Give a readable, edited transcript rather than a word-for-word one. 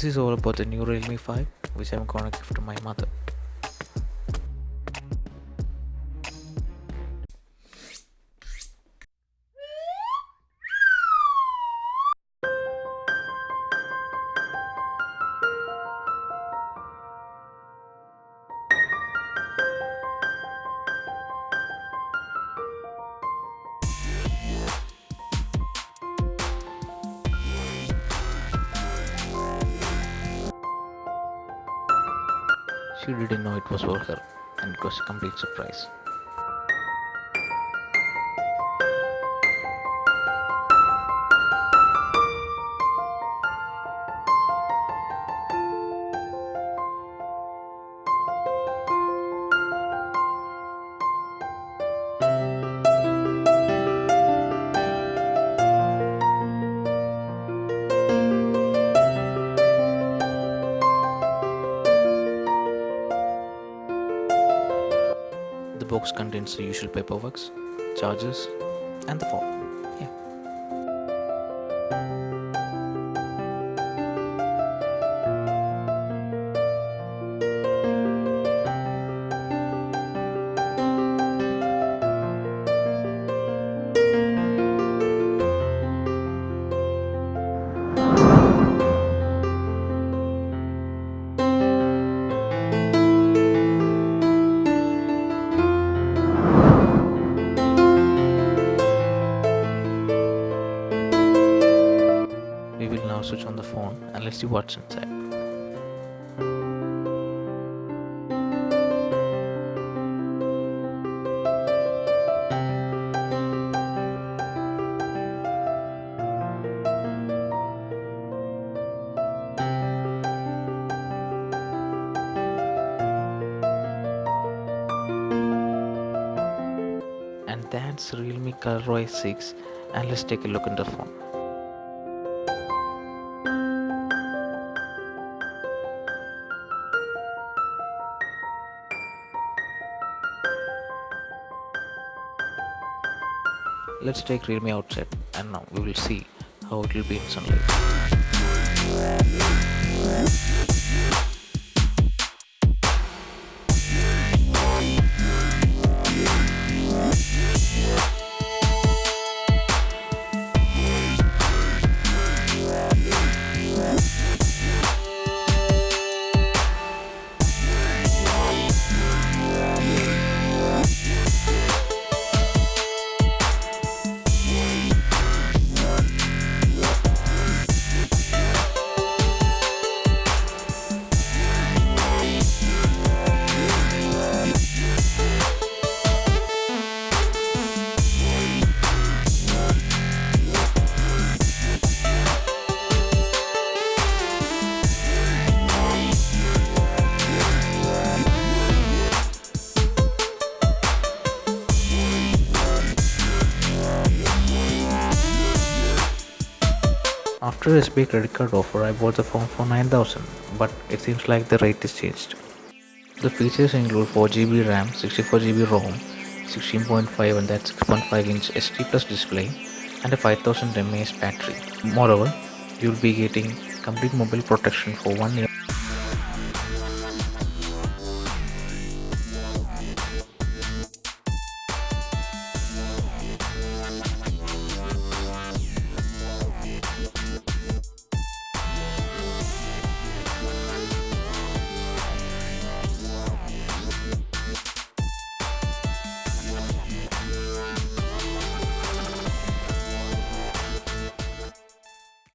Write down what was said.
This is all about the new Realme 5 which I'm gonna give to my mother. She didn't know it was for her, and it was a complete surprise. The box contains the usual paperwork, chargers, and the phone. Yeah. We will now switch on the phone and let's see what's inside. And that's Realme ColorOS 6, and let's take a look at the phone. Let's take Realme outside and now we will see how it will be in sunlight. After SBI credit card offer, I bought the phone for 9,000, but it seems like the rate is changed. The features include 4GB RAM, 64GB ROM, 16.5 and that's 6.5-inch SD Plus display, and a 5000 mAh battery. Moreover, you'll be getting complete mobile protection for 1 year.